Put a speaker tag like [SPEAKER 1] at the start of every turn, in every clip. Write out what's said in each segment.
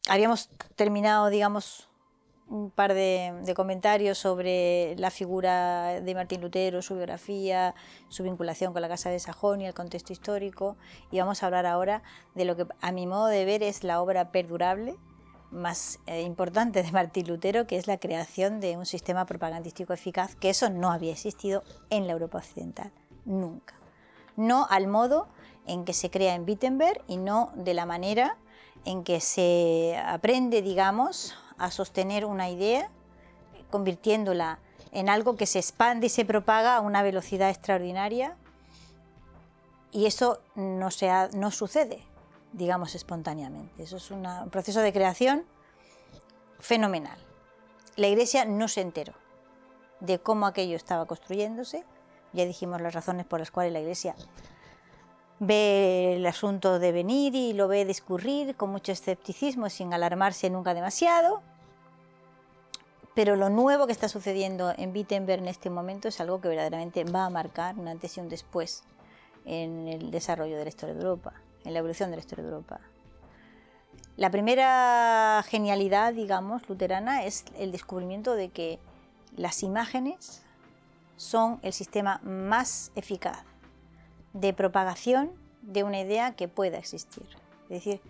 [SPEAKER 1] habíamos terminado, digamos, un par de comentarios sobre la figura de Martín Lutero, su biografía, su vinculación con la Casa de Sajonia, el contexto histórico, y vamos a hablar ahora de lo que a mi modo de ver es la obra perdurable más importante de Martín Lutero, que es la creación de un sistema propagandístico eficaz, que eso no había existido en la Europa occidental, nunca. No al modo en que se crea en Wittenberg y no de la manera en que se aprende, digamos, a sostener una idea, convirtiéndola en algo que se expande y se propaga a una velocidad extraordinaria, y eso no sucede, digamos, espontáneamente. Eso es un proceso de creación fenomenal. La Iglesia no se enteró de cómo aquello estaba construyéndose. Ya dijimos las razones por las cuales la Iglesia ve el asunto de venir y lo ve discurrir con mucho escepticismo, sin alarmarse nunca demasiado. Pero lo nuevo que está sucediendo en Wittenberg en este momento es algo que verdaderamente va a marcar un antes y un después en el desarrollo de la historia de Europa, en la evolución de la historia de Europa. La primera genialidad, digamos, luterana es el descubrimiento de que las imágenes son el sistema más eficaz de propagación de una idea que pueda existir. Es decir,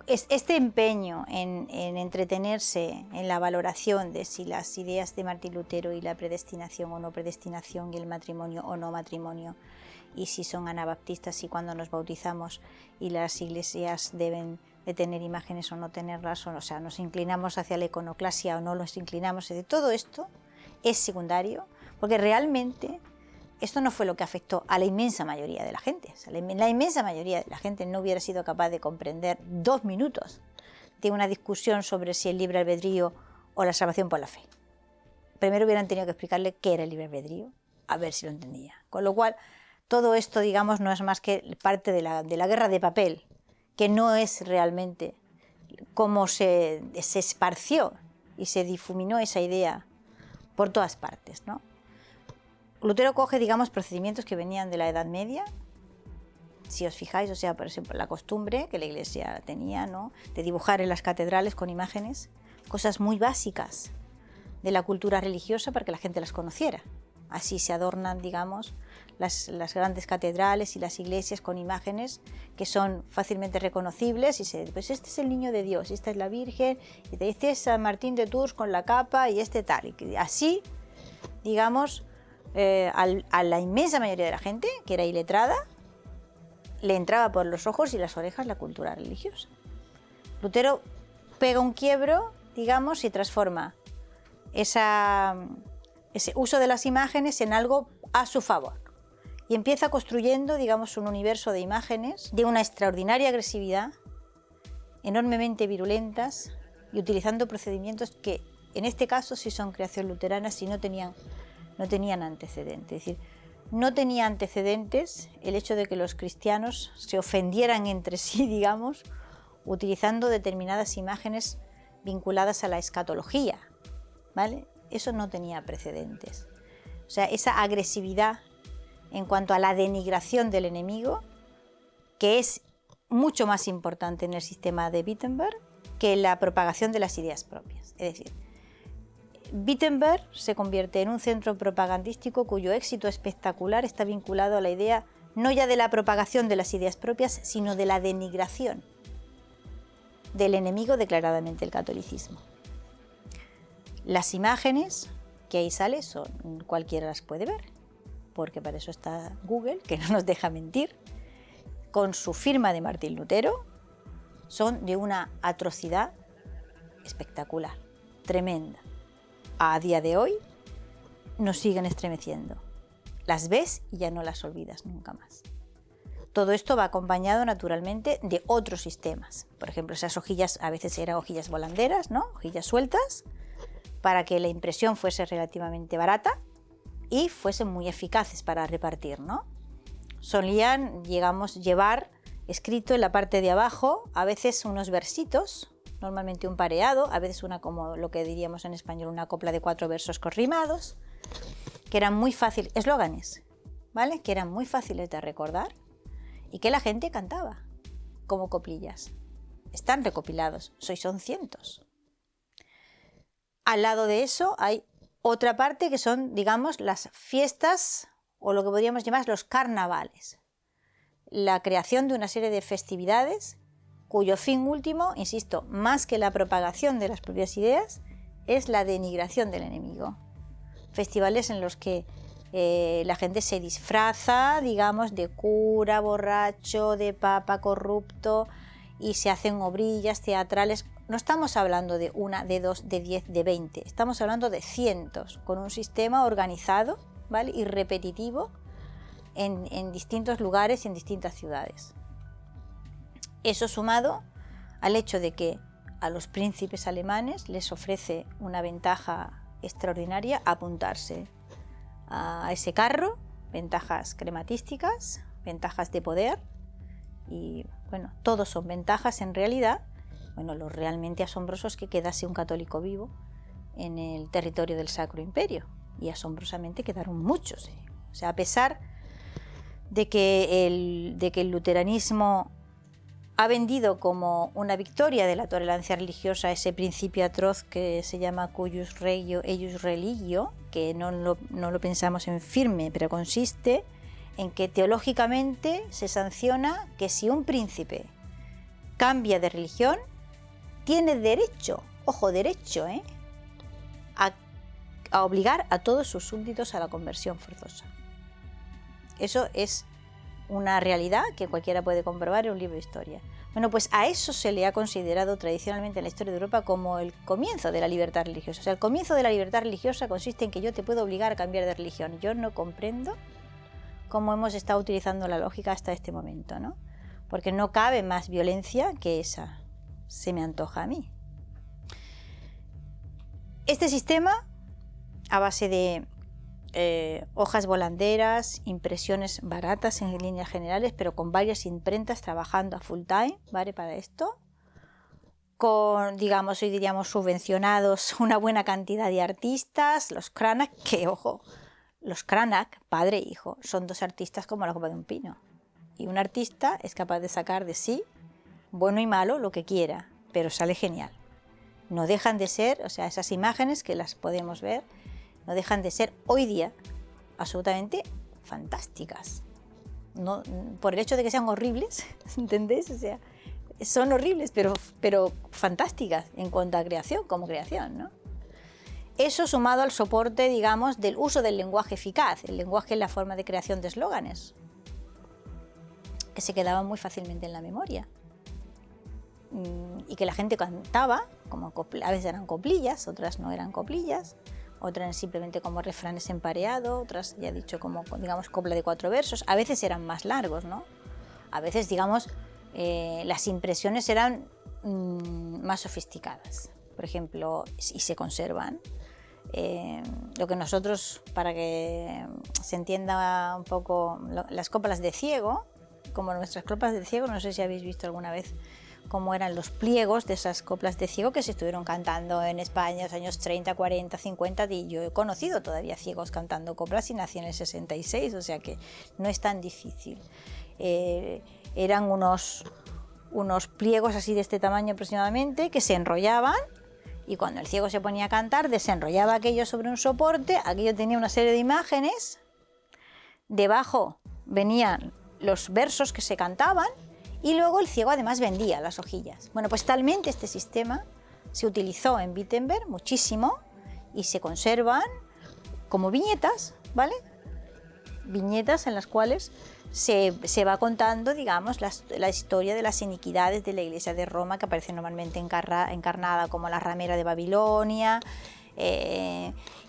[SPEAKER 1] este empeño en entretenerse en la valoración de si las ideas de Martín Lutero y la predestinación o no predestinación y el matrimonio o no matrimonio, y si son anabaptistas y cuando nos bautizamos y las iglesias deben de tener imágenes o no tenerlas, o sea, nos inclinamos hacia la iconoclasia o no nos inclinamos, es decir, todo esto es secundario, porque realmente esto no fue lo que afectó a la inmensa mayoría de la gente. O sea, la inmensa mayoría de la gente no hubiera sido capaz de comprender 2 minutos de una discusión sobre si el libre albedrío o la salvación por la fe. Primero hubieran tenido que explicarle qué era el libre albedrío, a ver si lo entendía. Con lo cual, todo esto, digamos, no es más que parte de la guerra de papel, que no es realmente cómo se esparció y se difuminó esa idea por todas partes, ¿no? Lutero coge, digamos, procedimientos que venían de la Edad Media, si os fijáis, o sea, por ejemplo, la costumbre que la Iglesia tenía, ¿no?, de dibujar en las catedrales con imágenes, cosas muy básicas de la cultura religiosa para que la gente las conociera. Así se adornan, digamos, las grandes catedrales y las iglesias con imágenes que son fácilmente reconocibles, y pues este es el niño de Dios, esta es la Virgen, y este es San Martín de Tours con la capa y este tal. Y así, digamos, a la inmensa mayoría de la gente, que era iletrada, le entraba por los ojos y las orejas la cultura religiosa. Lutero pega un quiebro, digamos, y transforma ese uso de las imágenes en algo a su favor. Y empieza construyendo, digamos, un universo de imágenes de una extraordinaria agresividad, enormemente virulentas, y utilizando procedimientos que, en este caso, sí son creación luterana, si no tenían antecedentes. Es decir, no tenía antecedentes el hecho de que los cristianos se ofendieran entre sí, digamos, utilizando determinadas imágenes vinculadas a la escatología, ¿vale? Eso no tenía precedentes. O sea, esa agresividad en cuanto a la denigración del enemigo, que es mucho más importante en el sistema de Wittenberg que la propagación de las ideas propias. Es decir, Wittenberg se convierte en un centro propagandístico cuyo éxito espectacular está vinculado a la idea no ya de la propagación de las ideas propias, sino de la denigración del enemigo declaradamente el catolicismo. Las imágenes que ahí salen, cualquiera las puede ver, porque para eso está Google, que no nos deja mentir, con su firma de Martín Lutero, son de una atrocidad espectacular, tremenda. A día de hoy nos siguen estremeciendo. Las ves y ya no las olvidas nunca más. Todo esto va acompañado naturalmente de otros sistemas. Por ejemplo, esas hojillas a veces eran hojillas volanderas, ¿no?, hojillas sueltas, para que la impresión fuese relativamente barata y fuesen muy eficaces para repartir, ¿no? Solían, llevar escrito en la parte de abajo a veces unos versitos, normalmente un pareado, a veces una, como lo que diríamos en español, una copla de 4 versos corrimados, que eran muy fáciles, eslóganes, ¿vale?, que eran muy fáciles de recordar y que la gente cantaba como coplillas. están recopilados, son cientos. Al lado de eso hay otra parte que son, digamos, las fiestas o lo que podríamos llamar los carnavales. La creación de una serie de festividades cuyo fin último, insisto, más que la propagación de las propias ideas, es la denigración del enemigo. Festivales en los que la gente se disfraza, digamos, de cura borracho, de papa corrupto, y se hacen obrillas teatrales. No estamos hablando de una, de dos, de 10, de 20, estamos hablando de cientos, con un sistema organizado, ¿vale?, y repetitivo en distintos lugares y en distintas ciudades. Eso sumado al hecho de que a los príncipes alemanes les ofrece una ventaja extraordinaria apuntarse a ese carro, ventajas crematísticas, ventajas de poder, y bueno, todos son ventajas en realidad. Bueno, lo realmente asombroso es que quedase un católico vivo en el territorio del Sacro Imperio, y asombrosamente quedaron muchos. O sea, a pesar de que el luteranismo ha vendido como una victoria de la tolerancia religiosa ese principio atroz que se llama cuius regio eius religio, que no lo pensamos en firme, pero consiste en que teológicamente se sanciona que si un príncipe cambia de religión, tiene derecho, ojo, derecho, a obligar a todos sus súbditos a la conversión forzosa. Eso es una realidad que cualquiera puede comprobar en un libro de historia. Bueno, pues a eso se le ha considerado tradicionalmente en la historia de Europa como el comienzo de la libertad religiosa. O sea, el comienzo de la libertad religiosa consiste en que yo te puedo obligar a cambiar de religión. Yo no comprendo cómo hemos estado utilizando la lógica hasta este momento, ¿no? Porque no cabe más violencia que esa, se me antoja a mí. Este sistema, a base de hojas volanderas, impresiones baratas en líneas generales, pero con varias imprentas trabajando a full time, ¿vale?, para esto, con, digamos, hoy diríamos subvencionados una buena cantidad de artistas, los Cranach, que ojo, los Cranach, padre e hijo, son dos artistas como la copa de un pino, y un artista es capaz de sacar de sí, bueno y malo, lo que quiera, pero sale genial. No dejan de ser, o sea, esas imágenes que las podemos ver, no dejan de ser hoy día absolutamente fantásticas. No, por el hecho de que sean horribles, ¿entendéis? O sea, son horribles, pero fantásticas en cuanto a creación, como creación, ¿no? Eso sumado al soporte, digamos, del uso del lenguaje eficaz. El lenguaje es la forma de creación de eslóganes, que se quedaban muy fácilmente en la memoria. Y que la gente cantaba, como a veces eran coplillas, otras no eran coplillas, otras eran simplemente como refranes empareados, otras, ya he dicho, como, digamos, copla de 4 versos. A veces eran más largos, ¿no? A veces, digamos, las impresiones eran más sofisticadas, por ejemplo, y se conservan. Lo que nosotros, para que se entienda un poco, las coplas de ciego, como nuestras coplas de ciego, no sé si habéis visto alguna vez cómo eran los pliegos de esas coplas de ciego que se estuvieron cantando en España en los años 30, 40, 50, y yo he conocido todavía ciegos cantando coplas y nací en el 66, o sea que no es tan difícil. Eran unos pliegos así de este tamaño aproximadamente que se enrollaban, y cuando el ciego se ponía a cantar desenrollaba aquello sobre un soporte, aquello tenía una serie de imágenes, debajo venían los versos que se cantaban, y luego el ciego además vendía las hojillas. Bueno, pues talmente este sistema se utilizó en Wittenberg muchísimo y se conservan como viñetas, ¿vale? Viñetas en las cuales se va contando, digamos, la historia de las iniquidades de la Iglesia de Roma, que aparece normalmente encarnada como la ramera de Babilonia,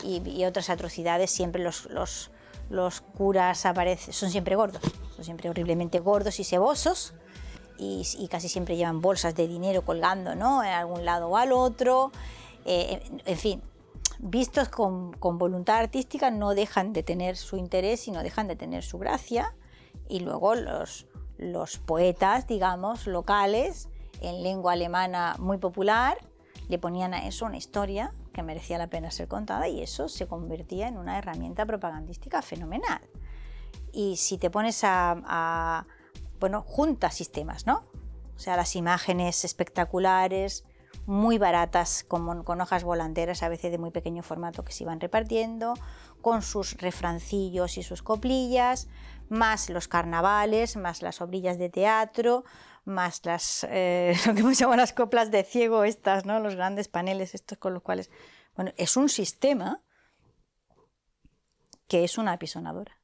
[SPEAKER 1] y otras atrocidades. Siempre los curas son siempre gordos, son siempre horriblemente gordos y sebosos, y casi siempre llevan bolsas de dinero colgando, ¿no?, en algún lado o al otro. En fin, vistos con voluntad artística, no dejan de tener su interés y no dejan de tener su gracia. Y luego los poetas, digamos, locales, en lengua alemana muy popular, le ponían a eso una historia que merecía la pena ser contada, y eso se convertía en una herramienta propagandística fenomenal. Y si te pones bueno, junta sistemas, ¿no? O sea, las imágenes espectaculares, muy baratas, con hojas volanderas, a veces de muy pequeño formato, que se iban repartiendo, con sus refrancillos y sus coplillas, más los carnavales, más las obrillas de teatro, más lo que hemos llamado las coplas de ciego estas, ¿no? Los grandes paneles estos con los cuales... Bueno, es un sistema que es una apisonadora.